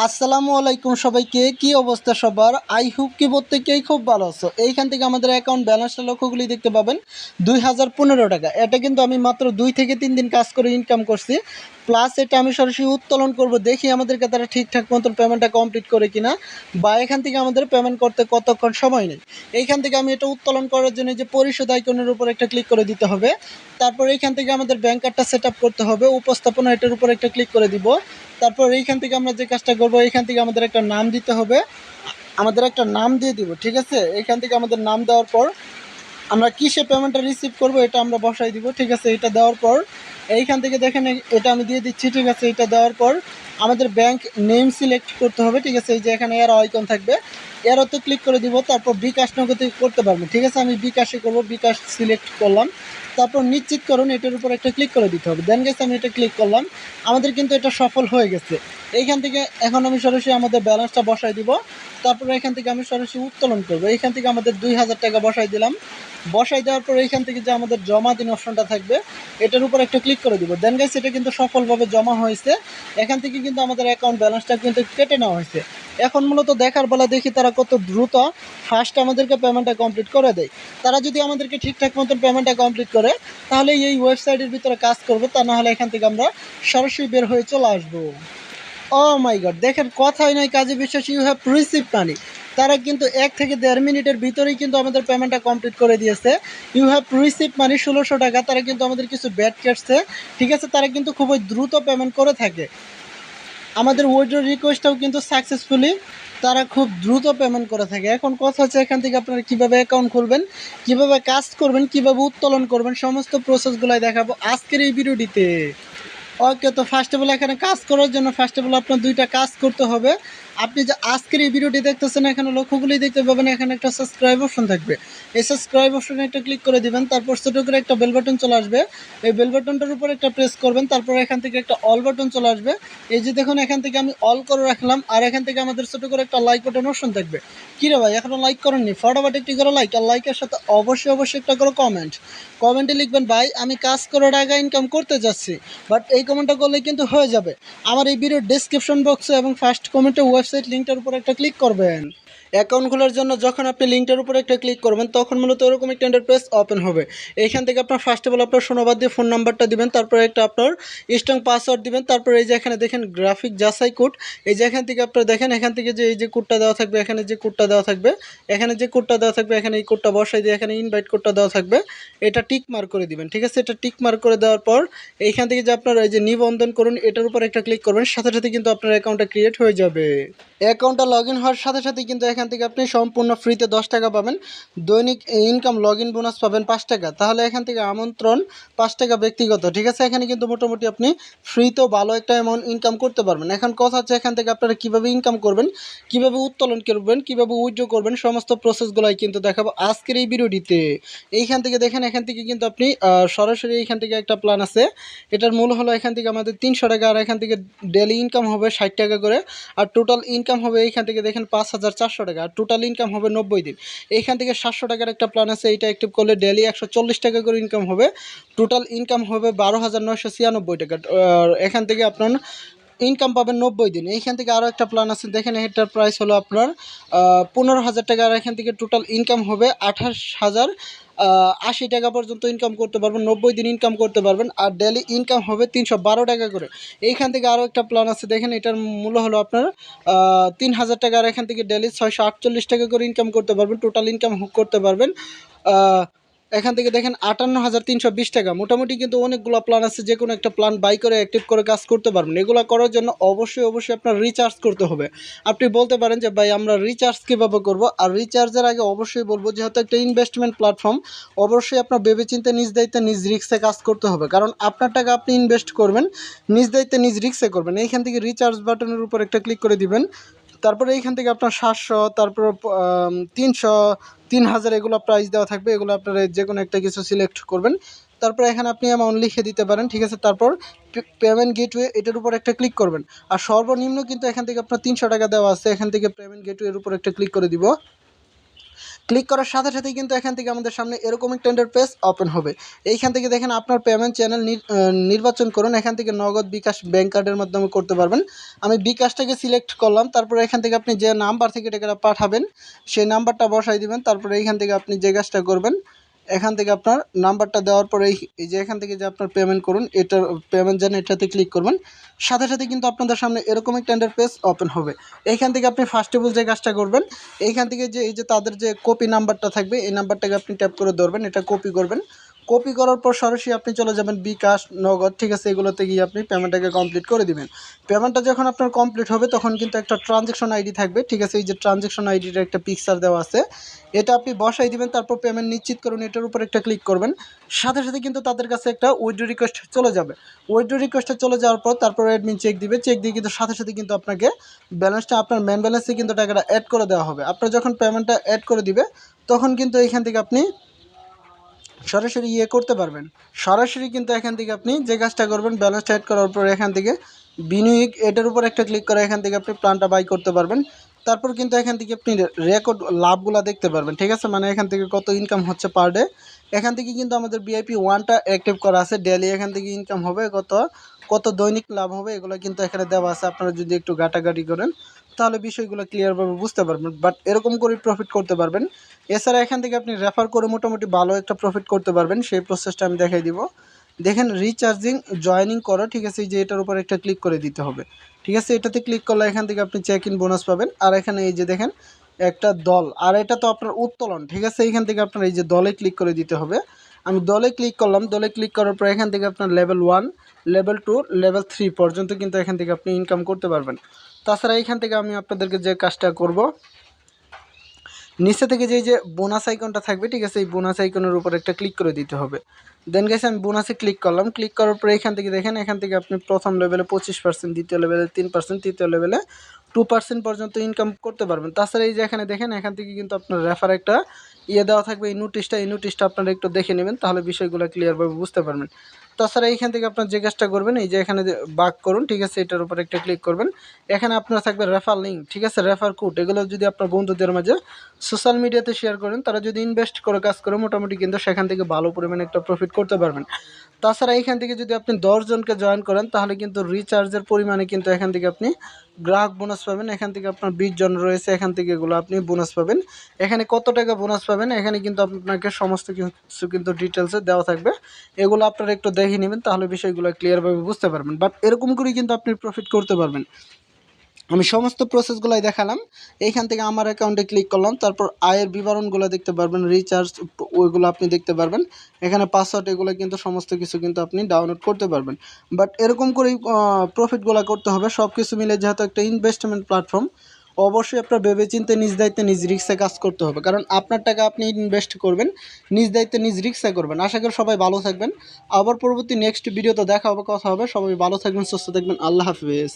আসসালামু আলাইকুম সবাইকে। কি অবস্থা সবার? আই হোপ কি প্রত্যেকেই খুব ভালো আছো। এইখান থেকে আমাদের অ্যাকাউন্ট ব্যালেন্সটা লক্ষ্যগুলি দেখতে পাবেন 2015 টাকা। এটা কিন্তু আমি মাত্র 2 থেকে 3 দিন কাজ করে ইনকাম করছি। প্লাস এটা আমি সরাসরি উত্তোলন করব, দেখি আমাদেরকে তারা ঠিকঠাক মতন পেমেন্টটা কমপ্লিট করে কিনা, বা এখান থেকে আমাদের পেমেন্ট করতে কতক্ষণ সময় নেই। এইখান থেকে আমি এটা উত্তোলন করার জন্য যে পরিশোধ আইকনের উপর একটা ক্লিক করে দিতে হবে। তারপর এইখান থেকে আমাদের ব্যাংক কার্ডটা সেট আপ করতে হবে, উপস্থাপনা এটার উপর একটা ক্লিক করে দিব। তারপর এইখান থেকে আমরা যে কাজটা করবো, এইখান থেকে আমাদের একটা নাম দিতে হবে, আমাদের একটা নাম দিয়ে দিব। ঠিক আছে, এইখান থেকে আমাদের নাম দেওয়ার পর আমরা কিসে পেমেন্টটা রিসিভ করব এটা আমরা বসাই দিব। ঠিক আছে, এটা দেওয়ার পর এইখান থেকে দেখেন এটা আমি দিয়ে দিচ্ছি। ঠিক আছে, এটা দেওয়ার পর আমাদের ব্যাংক নেম সিলেক্ট করতে হবে। ঠিক আছে, এই যে এখানে এর আইকন থাকবে, এরতে ক্লিক করে দিব। তারপর বিকাশ নগদে করতে পারবেন। ঠিক আছে, আমি বিকাশে করব, বিকাশ সিলেক্ট করলাম। তারপর নিশ্চিত করুন এটার উপর একটা ক্লিক করে দিতে হবে। দেন গেছে আমি এটা ক্লিক করলাম, আমাদের কিন্তু এটা সফল হয়ে গেছে। এইখান থেকে এখন আমি সরাসরি আমাদের ব্যালেন্সটা বসাই দিব। তারপরে এখান থেকে আমি সরাসরি উত্তোলন করব। এইখান থেকে আমাদের 2000 টাকা বসাই দিলাম। বসাই দেওয়ার পর এইখান থেকে যে আমাদের জমা দিন অপশনটা থাকবে, এটার উপর একটা ক্লিক করে দিব। দেন গাইস, এটা কিন্তু সফলভাবে জমা হয়েছে। এখান থেকে কিন্তু আমাদের অ্যাকাউন্ট ব্যালেন্সটা কিন্তু কেটে নেওয়া হয়েছে। এখন মূলত দেখার বেলা দেখি তারা কত দ্রুত ফার্স্ট আমাদেরকে পেমেন্টটা কমপ্লিট করে দেয়। তারা যদি আমাদেরকে ঠিকঠাক মতন পেমেন্টটা কমপ্লিট করে, তাহলে এই ওয়েবসাইটের ভিতরে কাজ করবো, তা না হলে এখান থেকে আমরা সরাসরি বের হয়ে চলে আসবো। ও মাই গড, দেখেন কথাই নয় কাজে বিশ্বাস, ইউ হ্যাভ রিসিভ মানি। তারা কিন্তু 1 থেকে 1.5 মিনিটের ভিতরেই কিন্তু আমাদের পেমেন্টটা কমপ্লিট করে দিয়েছে। ইউ হ্যাভ রিসিভ মানি 1600 টাকা। তারা কিন্তু আমাদের কিছু ব্যাট কেটছে। ঠিক আছে, তারা কিন্তু খুবই দ্রুত পেমেন্ট করে থাকে। আমাদের উইথড্র রিকোয়েস্টটাও কিন্তু সাকসেসফুলি তারা খুব দ্রুত পেমেন্ট করে থাকে। এখন কথা হচ্ছে এখান থেকে আপনারা কীভাবে অ্যাকাউন্ট খুলবেন, কীভাবে কাজ করবেন, কীভাবে উত্তোলন করবেন, সমস্ত প্রসেসগুলাই দেখাবো আজকের এই ভিডিওটিতে। ওকে, তো ফার্স্ট অফ অল এখানে কাজ করার জন্য ফার্স্ট অফ অল আপনার 2টা কাজ করতে হবে। আপনি যে আজকের এই ভিডিওটি দেখতেছেন, এখানে লক্ষ্যগুলি দেখতে পাবেন, এখানে একটা সাবস্ক্রাইব অপশন থাকবে। এই সাবস্ক্রাইব অপশনে একটা ক্লিক করে দিবেন। তারপর ছোটো করে একটা বেল বাটন চলে আসবে, এই বেল বাটনটার উপর একটা প্রেস করবেন। তারপর এখান থেকে একটা অল বাটন চলে আসবে। এই যে দেখুন, এখান থেকে আমি অল করে রাখলাম। আর এখান থেকে আমাদের ছোটো করে একটা লাইক বাটন অপশন থাকবে। কী রে ভাই, এখনও লাইক করেননি? ফটাফট একটি করে লাইক, আর লাইকের সাথে অবশ্যই একটা করে কমেন্টে লিখবেন, ভাই আমি কাজ করে টাকা ইনকাম করতে যাচ্ছি। বাট এই কমেন্টটা করলে কিন্তু হয়ে যাবে। আমার এই ভিডিওর ডেসক্রিপশন বক্সে এবং ফার্স্ট কমেন্টে ওয়েবসাইট লিঙ্কটার উপর একটা ক্লিক করবেন। অ্যাকাউন্ট খোলার জন্য যখন আপনি লিঙ্কটার উপর একটা ক্লিক করবেন, তখন মূলত এরকম একটা ইন্টারফেস ওপেন হবে। এইখান থেকে আপনার ফার্স্ট অফ অল আপনার শূন্যবাদ দিয়ে ফোন নাম্বারটা দিবেন, তারপরে একটা আপনার স্ট্রং পাসওয়ার্ড দিবেন। তারপর এই যে এখানে দেখেন গ্রাফিক যাচাই কোড, এই যে এখান থেকে আপনারা দেখেন, এখান থেকে যে এই যে কোডটা দেওয়া থাকবে, এখানে যে কোডটা দেওয়া থাকবে, এখানে যে কোডটা দেওয়া থাকবে, এখানে এই কোডটা বসাই দিয়ে এখানে ইনভাইট কোডটা দেওয়া থাকবে, এটা টিক মার্ক করে দিবেন। ঠিক আছে, এটা টিক মার্ক করে দেওয়ার পর এইখান থেকে যে আপনারা এই যে নিবন্ধন করুন, এটার উপর একটা ক্লিক করবেন, সাথে সাথে কিন্তু আপনার অ্যাকাউন্টটা ক্রিয়েট হয়ে যাবে। অ্যাকাউন্টটা লগ ইন হওয়ার সাথে সাথে কিন্তু এখান থেকে আপনি সম্পূর্ণ ফ্রিতে 10 টাকা পাবেন। দৈনিক ইনকাম লগ ইন বোনাস পাবেন 5 টাকা। তাহলে এখান থেকে আমন্ত্রণ 5 টাকা ব্যক্তিগত। ঠিক আছে, এখানে কিন্তু মোটামুটি আপনি ফ্রিতেও ভালো একটা অ্যামাউন্ট ইনকাম করতে পারবেন। এখন কথা হচ্ছে এখান থেকে আপনারা কীভাবে ইনকাম করবেন, কীভাবে উত্তোলন করবেন, কীভাবে উইথড্র করবেন, সমস্ত প্রসেসগুলাই কিন্তু দেখাবো আজকের এই ভিডিওটিতে। এইখান থেকে দেখেন, এখান থেকে কিন্তু আপনি সরাসরি এইখান থেকে একটা প্ল্যান আছে। এটার মূল হলো এখান থেকে আমাদের 300 টাকা, আর এখান থেকে ডেলি ইনকাম হবে 60 টাকা করে। আর টোটাল ইনকাম হবে এইখান থেকে দেখেন 5400 টাকা, আর টোটাল ইনকাম হবে 90 দিন। এইখান থেকে 700 টাকার একটা প্ল্যান আছে, এইটা অ্যাক্টিভ করলে ডেলি 140 টাকা করে ইনকাম হবে। টোটাল ইনকাম হবে 12,996 টাকা। এখান থেকে আপনার ইনকাম পাবেন 90 দিন। এইখান থেকে আরও একটা প্ল্যান আছে, দেখেন এটার প্রাইস হলো আপনার 15,000 টাকা, আর এখান থেকে টোটাল ইনকাম হবে 28,080 টাকা পর্যন্ত ইনকাম করতে পারবেন, 90 দিন ইনকাম করতে পারবেন। আর ডেলি ইনকাম হবে 312 টাকা করে। এইখান থেকে আরও একটা প্ল্যান আছে, দেখেন এটার মূল্য হলো আপনার 3,000 টাকা, আর এখান থেকে ডেলি 648 টাকা করে ইনকাম করতে পারবেন, টোটাল ইনকাম করতে পারবেন এখান থেকে দেখেন 58,320 টাকা। মোটামুটি কিন্তু অনেকগুলো প্ল্যান আছে, যে কোনো একটা প্ল্যান বাই করে অ্যাক্টিভ করে কাজ করতে পারবেন। এগুলো করার জন্য অবশ্যই আপনার রিচার্জ করতে হবে। আপনি বলতে পারেন যে ভাই আমরা রিচার্জ কীভাবে করব, আর রিচার্জের আগে অবশ্যই বলবো, যেহেতু একটা ইনভেস্টমেন্ট প্ল্যাটফর্ম, অবশ্যই আপনার ভেবেচিন্তে নিজ দায়িত্বে নিজ রিস্কে কাজ করতে হবে। কারণ আপনার টাকা আপনি ইনভেস্ট করবেন, নিজ দায়িত্বে নিজ রিস্কে করবেন। এইখান থেকে রিচার্জ বাটনের উপর একটা ক্লিক করে দিবেন। তারপরে এইখান থেকে আপনার 700, তারপর 300, 3,000 এগুলো প্রাইস দেওয়া থাকবে। এগুলো আপনারা যে কোনো একটা কিছু সিলেক্ট করবেন। তারপর এখানে আপনি অ্যামাউন্ট লিখে দিতে পারেন। ঠিক আছে, তারপর পেমেন্ট গেটওয়ে এটার উপর একটা ক্লিক করবেন। আর সর্বনিম্ন কিন্তু এখান থেকে আপনার 300 টাকা দেওয়া আছে, এখান থেকে পেমেন্ট গেটওয়ের উপর একটা ক্লিক করে দিব। ক্লিক করার সাথে সাথেই কিন্তু এখান থেকে আমাদের সামনে এরকম একটা ইন্টারফেস ওপেন হবে। এইখান থেকে দেখেন আপনার পেমেন্ট চ্যানেল নির্বাচন করুন। এখান থেকে নগদ, বিকাশ, ব্যাংক কার্ডের মাধ্যমে করতে পারবেন। আমি বিকাশটাকে সিলেক্ট করলাম। তারপরে এখান থেকে আপনি যে নাম্বার থেকে টাকাটা পাঠাবেন সেই নাম্বারটা বসাই দিবেন। তারপরে এইখান থেকে আপনি যে কাজটা করবেন, এখান থেকে আপনার নাম্বারটা দেওয়ার পরে এই যে এখান থেকে যে আপনার পেমেন্ট করুন, এটার পেমেন্ট জানেন এটাতে ক্লিক করবেন। সাথে সাথে কিন্তু আপনাদের সামনে এরকম একটা ইন্টারফেস ওপেন হবে। এইখান থেকে আপনি ফার্স্ট অফ অল যে কাজটা করবেন, এইখান থেকে যে এই যে তাদের যে কপি নাম্বারটা থাকবে, এই নাম্বারটাকে আপনি ট্যাপ করে ধরবেন, এটা কপি করবেন। কপি করার পর সরাসরি আপনি চলে যাবেন বিকাশ, নগদ, ঠিক আছে, এগুলোতে গিয়ে আপনি পেমেন্টটাকে কমপ্লিট করে দিবেন। পেমেন্টটা যখন আপনার কমপ্লিট হবে তখন কিন্তু একটা ট্রানজ্যাকশন আইডি থাকবে, ঠিক আছে, এই যে ট্রানজ্যাকশন আইডির একটা পিকচার দেওয়া আছে, এটা আপনি বসাই দিবেন। তারপর পেমেন্ট নিশ্চিত করুন, এটার উপর একটা ক্লিক করবেন। সাথে সাথে কিন্তু তাদের কাছে একটা উইথড্র রিকোয়েস্ট চলে যাবে। উইথড্র রিকোয়েস্টটা চলে যাওয়ার পর তারপর অ্যাডমিন চেক দিবে, চেক দিয়ে কিন্তু সাথে সাথে কিন্তু আপনাকে ব্যালেন্সটা, আপনার মেন ব্যালেন্সে কিন্তু টাকাটা অ্যাড করে দেওয়া হবে। আপনার যখন পেমেন্টটা অ্যাড করে দিবে তখন কিন্তু এইখান থেকে আপনি সরাসরি করতে পারবেন। সরাসরি কিন্তু এখান থেকে আপনি যে কাজটা করবেন, ব্যালেন্সটা অ্যাড করার পর এখান থেকে বিনিয়োগ, এটার উপর একটা ক্লিক করে এখান থেকে আপনি প্ল্যানটা বাই করতে পারবেন। তারপর কিন্তু এখান থেকে আপনি রেকর্ড লাভগুলো দেখতে পারবেন, ঠিক আছে, মানে এখান থেকে কত ইনকাম হচ্ছে পার ডে। এখান থেকে কিন্তু আমাদের VIP 1টা অ্যাক্টিভ করা আছে, ডেলি এখান থেকে ইনকাম হবে কত, কত দৈনিক লাভ হবে, এগুলো কিন্তু এখানে দেওয়া আছে। আপনারা যদি একটু ঘাটাঘাটি করেন তাহলে বিষয়গুলো ক্লিয়ারভাবে বুঝতে পারবেন, বাট এরকম করে প্রফিট করতে পারবেন। এছাড়া এখান থেকে আপনি রেফার করে মোটামুটি ভালো একটা প্রফিট করতে পারবেন, সেই প্রসেসটা আমি দেখাই দিব। দেখেন রিচার্জিং জয়েনিং করো, ঠিক আছে, এই যে এটার উপর একটা ক্লিক করে দিতে হবে, ঠিক আছে, এটাতে ক্লিক করলে এখান থেকে আপনি চেক ইন বোনাস পাবেন। আর এখানে এই যে দেখেন একটা দল, আর এটা তো আপনার উত্তোলন, ঠিক আছে, এইখান থেকে আপনার এই যে দলে ক্লিক করে দিতে হবে। আমি দলে ক্লিক করলাম, দলে ক্লিক করার পর এখান থেকে আপনার লেভেল 1, লেভেল 2, লেভেল 3 পর্যন্ত কিন্তু এখান থেকে আপনি ইনকাম করতে পারবেন। তাছাড়া এইখান থেকে আমি আপনাদেরকে যে কাজটা করব, নিচে থেকে যে বোনাস আইকনটা থাকবে, ঠিক আছে, এই বোনাস আইকনের উপর একটা ক্লিক করে দিতে হবে। দেন গেছে আমি বোনাসে ক্লিক করলাম, ক্লিক করার পরে এখান থেকে দেখেন, এখান থেকে আপনি প্রথম লেভেলে 25%, দ্বিতীয় লেভেলে 3%, তৃতীয় লেভেলে 2% পর্যন্ত ইনকাম করতে পারবেন। তাছাড়া এই যে এখানে দেখেন, এখান থেকে কিন্তু আপনার রেফার একটা দেওয়া থাকবে, এই নোটিশটা আপনারা একটু দেখে নেবেন, তাহলে বিষয়গুলো ক্লিয়ারভাবে বুঝতে পারবেন। তাছাড়া এইখান থেকে আপনার যে কাজটা করবেন, এই যে এখানে বাক করুন, ঠিক আছে, এটার উপর একটা ক্লিক করবেন। এখানে আপনার থাকবে রেফার লিঙ্ক, ঠিক আছে, রেফার কোড, এগুলো যদি আপনার বন্ধুদের মাঝে সোশ্যাল মিডিয়াতে শেয়ার করেন, তারা যদি ইনভেস্ট করে কাজ করে মোটামুটি কিন্তু সেখান থেকে ভালো পরিমাণে একটা প্রফিট করতে পারবেন। তাছাড়া এইখান থেকে যদি আপনি 10 জনকে জয়েন করেন তাহলে কিন্তু রিচার্জের পরিমাণে কিন্তু এখান থেকে আপনি গ্রাহক বোনাস পাবেন। এখান থেকে আপনার 20 জন রয়েছে, এখান থেকে এগুলো আপনি বোনাস পাবেন। এখানে কত টাকা বোনাস পাবেন এখানে কিন্তু আপনাকে সমস্ত কিছু কিন্তু ডিটেলসে দেওয়া থাকবে, এগুলো আপনারা একটু দেখে নেবেন, তাহলে বিষয়গুলো ক্লিয়ারভাবে বুঝতে পারবেন। বাট এরকম করেই কিন্তু আপনি প্রফিট করতে পারবেন। আমি সমস্ত প্রসেসগুলাই দেখালাম। এইখান থেকে আমার অ্যাকাউন্টে ক্লিক করলাম, তারপর আয়ের বিবরণগুলো দেখতে পারবেন, রিচার্জ ওইগুলো আপনি দেখতে পারবেন, এখানে পাসওয়ার্ড, এগুলো কিন্তু সমস্ত কিছু কিন্তু আপনি ডাউনলোড করতে পারবেন। বাট এরকম করেই প্রফিটগুলো করতে হবে। সব কিছু মিলে যেহেতু একটা ইনভেস্টমেন্ট প্ল্যাটফর্ম, অবশ্যই আপনার ভেবেচিন্তে নিজ দায়িত্বে নিজ রিস্কে কাজ করতে হবে, কারণ আপনার টাকা আপনি ইনভেস্ট করবেন, নিজ দায়িত্বে নিজ রিস্কে করবেন। আশা করি সবাই ভালো থাকবেন। আবার পরবর্তী নেক্সট ভিডিওতে দেখা হবে, কথা হবে। সবাই ভালো থাকবেন, সুস্থ থাকবেন। আল্লাহ হাফিজ।